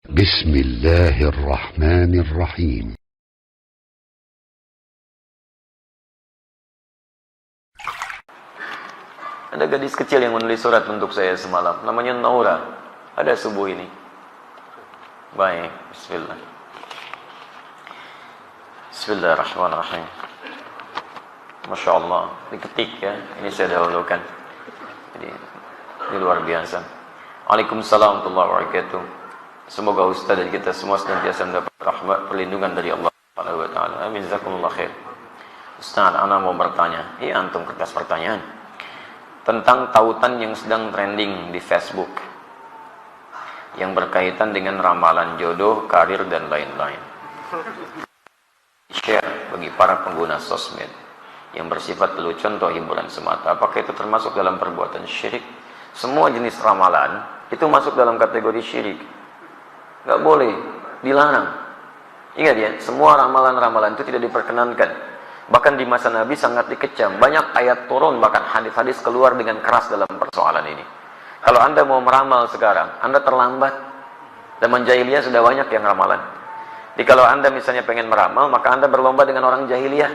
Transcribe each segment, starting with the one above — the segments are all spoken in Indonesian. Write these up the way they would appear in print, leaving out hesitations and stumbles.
بسم الله الرحمن الرحيم. Ada gadis kecil yang menulis surat untuk saya semalam. Namanya Naura. Ada subuh ini. Baik, bismillah. Bismillahirrahmanirrahim. Masya Allah, diketik ya. Ini saya dahulukan. Jadi, ini luar biasa. Waalaikumsalam warahmatullahi wabarakatuh. Semoga Ustaz dan kita semua senantiasa mendapat rahmat perlindungan dari Allah Subhanahu wa taala. Amin, jazakumullah khair. Ustaz, ana mau bertanya. Antum kertas pertanyaan. Tentang tautan yang sedang trending di Facebook yang berkaitan dengan ramalan jodoh, karir, dan lain-lain. Share bagi para pengguna sosmed yang bersifat lelucon atau hiburan semata. Apakah itu termasuk dalam perbuatan syirik? Semua jenis ramalan itu masuk dalam kategori syirik. Gak boleh, dilarang. Ingat ya, semua ramalan-ramalan itu tidak diperkenankan. Bahkan di masa Nabi sangat dikecam. Banyak ayat turun, bahkan hadis-hadis keluar dengan keras dalam persoalan ini. Kalau Anda mau meramal sekarang, Anda terlambat. Zaman jahiliyah sudah banyak yang ramalan. Jadi kalau Anda misalnya pengen meramal, maka Anda berlomba dengan orang jahiliyah.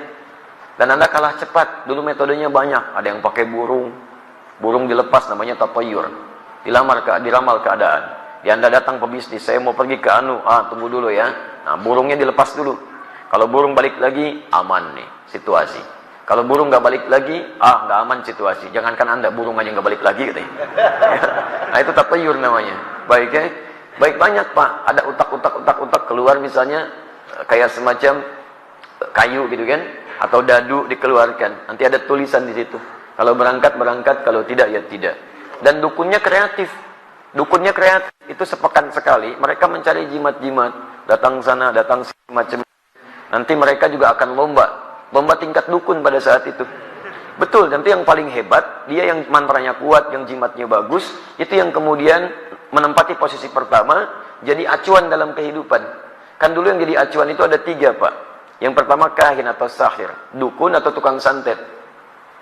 Dan Anda kalah cepat. Dulu metodenya banyak. Ada yang pakai burung. Burung dilepas, namanya tatayur. Diramal keadaan. Ya, Anda datang pebisnis, saya mau pergi ke tunggu dulu ya. Nah, burungnya dilepas dulu. Kalau burung balik lagi, aman nih situasi. Kalau burung nggak balik lagi, nggak aman situasi. Jangankan Anda, burung aja nggak balik lagi katanya. Nah, itu tatayur namanya. Baik ya? Baik, banyak Pak. Ada utak keluar misalnya kayak semacam kayu gitu kan, atau dadu dikeluarkan. Nanti ada tulisan di situ. Kalau berangkat, kalau tidak ya tidak. Dan dukunnya kreatif. Dukunnya kreatif. Itu sepekan sekali mereka mencari jimat-jimat, datang sana, datang sini, macam. Nanti mereka juga akan lomba tingkat dukun pada saat itu. Betul, nanti yang paling hebat, dia yang mantranya kuat, yang jimatnya bagus, itu yang kemudian menempati posisi pertama, jadi acuan dalam kehidupan. Kan dulu yang jadi acuan itu ada 3 Pak. Yang pertama kahin atau sahir, dukun atau tukang santet.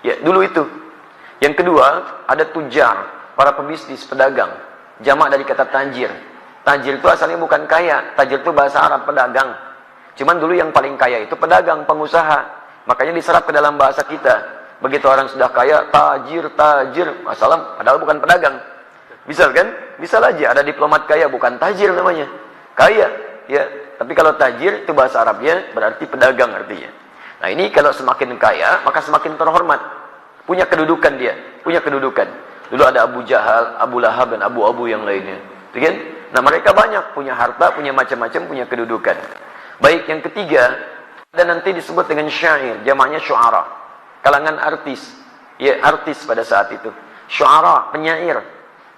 Ya, dulu itu. Yang kedua, ada tujar, para pebisnis, pedagang. Jamak dari kata tajir. Tajir itu asalnya bukan kaya, tajir itu bahasa Arab, pedagang. Cuman dulu yang paling kaya itu pedagang, pengusaha. Makanya diserap ke dalam bahasa kita. Begitu orang sudah kaya, tajir. Masalah, padahal bukan pedagang. Bisa kan? Bisa aja. Ada diplomat kaya, bukan tajir namanya. Kaya. Ya. Tapi kalau tajir, itu bahasa Arabnya, berarti pedagang artinya. Nah ini kalau semakin kaya, maka semakin terhormat. Punya kedudukan dia. Punya kedudukan. Dulu ada Abu Jahal, Abu Lahab, dan Abu yang lainnya. Gitu kan? Nah mereka banyak. Punya harta, punya macam-macam, punya kedudukan. Baik, yang ketiga, dan nanti disebut dengan syair, jamaknya syu'ara. Kalangan artis. Ya, artis pada saat itu. Syu'ara, penyair.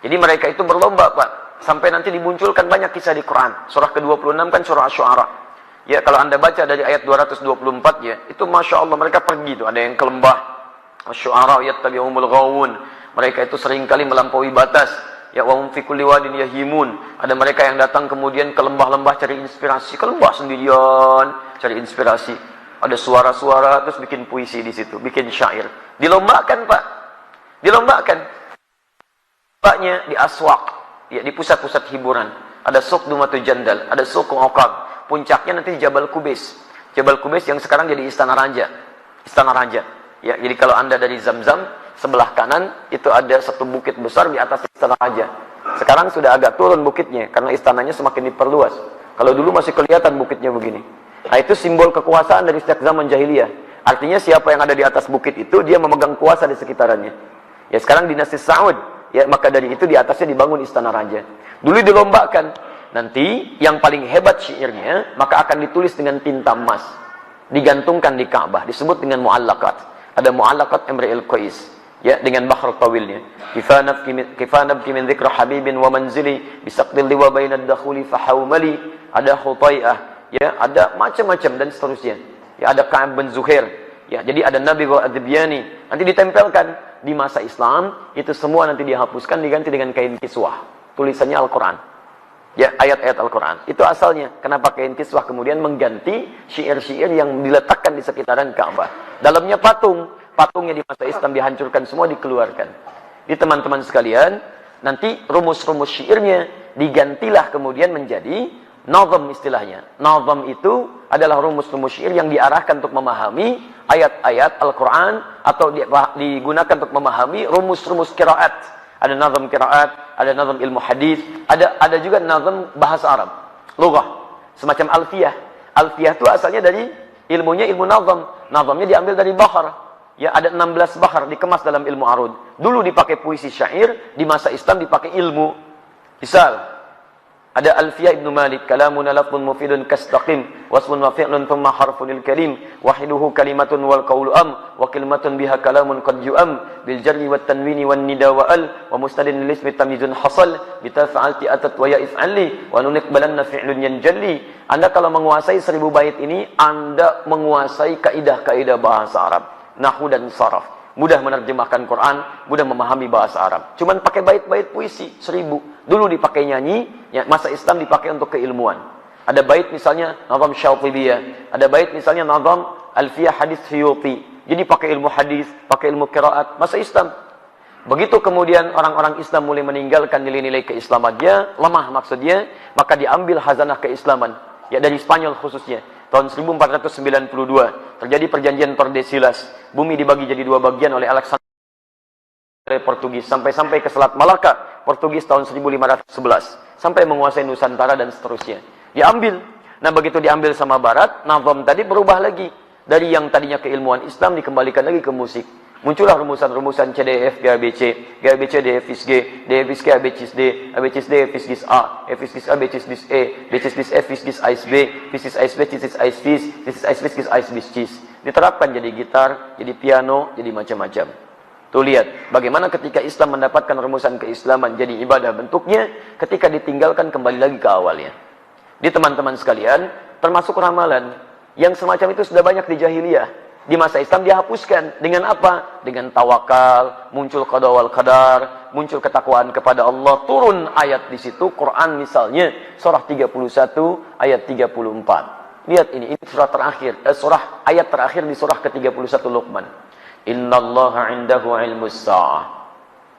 Jadi mereka itu berlomba, Pak. Sampai nanti dimunculkan banyak kisah di Quran. Surah ke-26 kan surah syu'ara. Ya, kalau Anda baca dari ayat 224 ya, itu Masya Allah mereka pergi tuh. Ada yang ke lembah. Syu'ara yattabi'umul ghawun. Mereka itu seringkali melampaui batas. Ya, wa hum fi kulli wadin yahimun. Ada mereka yang datang kemudian ke lembah-lembah cari inspirasi, ke lembah sendirian cari inspirasi. Ada suara-suara terus bikin puisi di situ, bikin syair. Dilombakan, Pak. Dilombakan. Paknya di aswaq, ya di pusat-pusat hiburan. Ada suq Dumatul Jandal, ada suq Uqab. Puncaknya nanti di Jabal Kubais. Jabal Kubais yang sekarang jadi istana raja. Istana raja. Ya, jadi kalau Anda dari Zamzam, sebelah kanan itu ada satu bukit besar di atas istana raja. Sekarang sudah agak turun bukitnya karena istananya semakin diperluas. Kalau dulu masih kelihatan bukitnya begini. Nah, itu simbol kekuasaan dari sejak zaman jahiliyah. Artinya siapa yang ada di atas bukit itu dia memegang kuasa di sekitarannya. Ya, sekarang dinasti Saud, ya maka dari itu di atasnya dibangun istana raja. Dulu dilombakan. Nanti yang paling hebat syairnya maka akan ditulis dengan tinta emas. Digantungkan di Ka'bah, disebut dengan mu'allaqat. Ada mu'allaqat Imri'il Qais. Ya, dengan bahr tawilnya. Kifanabki min dzikra habibin wa manzili bisaqdil liwa bainad dakhuli fahawmali. Ada Khutai'ah, ya, ada macam-macam dan seterusnya. Ya, ada Ka'ab bin Zuhair. Ya, jadi ada Nabi wa Adbiyani. Nanti ditempelkan di masa Islam, itu semua nanti dihapuskan diganti dengan kain kiswah. Tulisannya Al-Qur'an. Ya, ayat-ayat Al-Qur'an. Itu asalnya. Kenapa kain kiswah kemudian mengganti syair-syair yang diletakkan di sekitaran Ka'bah. Dalamnya patung. Patungnya di masa Islam dihancurkan semua, dikeluarkan. Di teman-teman sekalian, nanti rumus-rumus syairnya digantilah kemudian menjadi nazam istilahnya. Nazam itu adalah rumus-rumus syair yang diarahkan untuk memahami ayat-ayat Al-Quran atau digunakan untuk memahami rumus-rumus qiraat. Ada nazam qiraat, ada nazam ilmu hadis, ada juga nazam bahasa Arab, lughah, semacam alfiyah. Alfiyah itu asalnya dari ilmunya ilmu nazam. Nazamnya diambil dari bahar. Ya, ada 16 bahar dikemas dalam ilmu arud. Dulu dipakai puisi syair, di masa Islam dipakai ilmu. Misal, ada Alfiyah Ibnu Malik, kalamun lafzun mufidun kastaqim, wasmun wa fi'lun thumma harfunil kalim, wahiduhu kalimatun wal qawlu am, wa kalimatun biha kalamun qad yu'am, bil jarri wat tanwini wan nida wa al, wa mustadin lil ismi tamyizun hasal, bita fa'alti atat wa ya if'ali, wa nuniqbalanna fi'lun yanjalli. Anda kalau menguasai 1000 bait ini, Anda menguasai kaidah-kaidah bahasa Arab, nahwu dan saraf. Mudah menerjemahkan Quran, mudah memahami bahasa Arab. Cuman pakai bait-bait puisi 1000. Dulu dipakai nyanyi, ya, masa Islam dipakai untuk keilmuan. Ada bait misalnya nazam Syatibiyah, ada bait misalnya nazam Alfiyah Hadis Suyuti. Jadi pakai ilmu hadis, pakai ilmu qiraat masa Islam. Begitu kemudian orang-orang Islam mulai meninggalkan nilai-nilai keislamannya, lemah maksudnya, maka diambil hazanah keislaman, ya dari Spanyol khususnya. Tahun 1492 terjadi perjanjian Tordesillas. Bumi dibagi jadi 2 bagian oleh Alexander Portugis sampai ke Selat Malaka. Portugis tahun 1511 sampai menguasai Nusantara dan seterusnya. Diambil. Nah, begitu diambil sama Barat, nazam tadi berubah lagi. Dari yang tadinya keilmuan Islam dikembalikan lagi ke musik. Muncullah rumusan-rumusan CDF, GABC, GABC, DFIS G, DFIS G, ABCIS D, ABCIS D, FIS Gis A, FIS Gis A, BCIS Dis E, BCIS Dis F, FIS Gis Ais B, FIS Gis Ais B, CIS Ais FIS, CIS Ais FIS Gis Ais Bis Cis. Diterapkan jadi gitar, jadi piano, jadi macam-macam. Tuh lihat, bagaimana ketika Islam mendapatkan rumusan keislaman jadi ibadah bentuknya, ketika ditinggalkan kembali lagi ke awalnya. Di teman-teman sekalian, termasuk ramalan, yang semacam itu sudah banyak di jahiliyah. Di masa Islam dihapuskan. Dengan apa? Dengan tawakal, muncul qada wal qadar, muncul ketakwaan kepada Allah. Turun ayat di situ, Quran misalnya, surah 31 ayat 34. Lihat ini surah terakhir, surah ayat terakhir di surah ke-31 Luqman. Innallaha 'indahu 'ilmus sa'ah.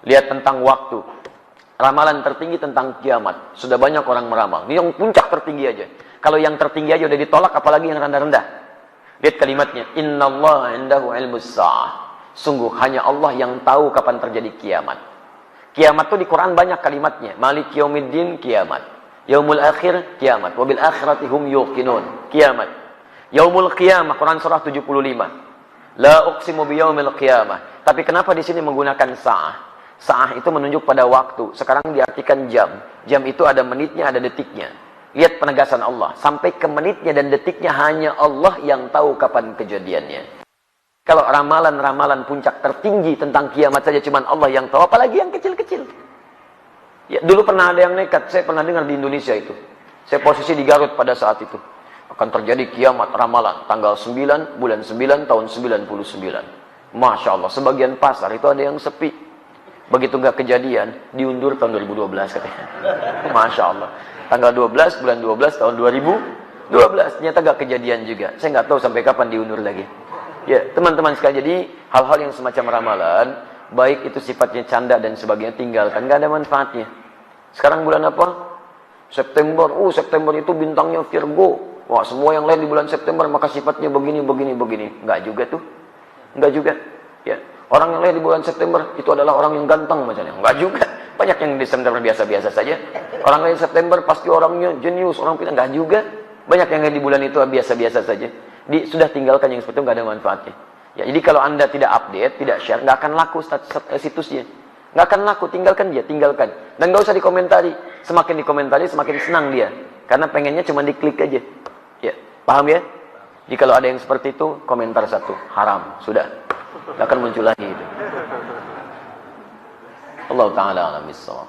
Lihat tentang waktu. Ramalan tertinggi tentang kiamat. Sudah banyak orang meramal. Ini yang puncak tertinggi aja. Kalau yang tertinggi aja udah ditolak, apalagi yang rendah-rendah. Lihat kalimatnya, innallaha 'indahu 'ilmus sa'ah. Sungguh hanya Allah yang tahu kapan terjadi kiamat. Kiamat itu di Quran banyak kalimatnya. Malik yaumiddin, kiamat. Yaumul akhir, kiamat. Wabil akhirati hum yuqinun, kiamat. Yaumul qiyamah, Quran surah 75. La uqsimu biyaumil qiyamah. Tapi kenapa di sini menggunakan sa'ah? Sa'ah itu menunjuk pada waktu. Sekarang diartikan jam. Jam itu ada menitnya, ada detiknya. Lihat penegasan Allah. Sampai ke menitnya dan detiknya hanya Allah yang tahu kapan kejadiannya. Kalau ramalan-ramalan puncak tertinggi tentang kiamat saja cuma Allah yang tahu, apalagi yang kecil-kecil. Ya, dulu pernah ada yang nekat, saya pernah dengar di Indonesia itu. Saya posisi di Garut pada saat itu. Akan terjadi kiamat ramalan tanggal 9 bulan 9 tahun 99. Masya Allah, sebagian pasar itu ada yang sepi. Begitu nggak kejadian, diundur tahun 2012 katanya. Masya Allah. Tanggal 12 bulan 12 tahun 2012. Ternyata nggak kejadian juga. Saya nggak tahu sampai kapan diundur lagi. Ya, teman-teman sekalian, jadi hal-hal yang semacam ramalan, baik itu sifatnya canda dan sebagainya, tinggalkan, nggak ada manfaatnya. Sekarang bulan apa? September. September itu bintangnya Virgo. Wah, semua yang lain di bulan September maka sifatnya begini. Nggak juga tuh. Nggak juga. Ya. Orang yang lahir di bulan September itu adalah orang yang ganteng misalnya. Enggak juga. Banyak yang di September biasa-biasa saja. Orang lahir September pasti orangnya jenius, orang pintar. Enggak juga. Banyak yang lahir di bulan itu biasa-biasa saja. Sudah tinggalkan yang seperti itu, enggak ada manfaatnya. Ya, jadi kalau Anda tidak update, tidak share, enggak akan laku situsnya. Enggak akan laku, tinggalkan dia, tinggalkan. Dan enggak usah dikomentari. Semakin dikomentari, semakin senang dia. Karena pengennya cuma diklik aja. Ya, paham ya? Jadi kalau ada yang seperti itu, komentar satu, haram, sudah. Akan muncul lagi itu. Allah Ta'ala alam bissawab.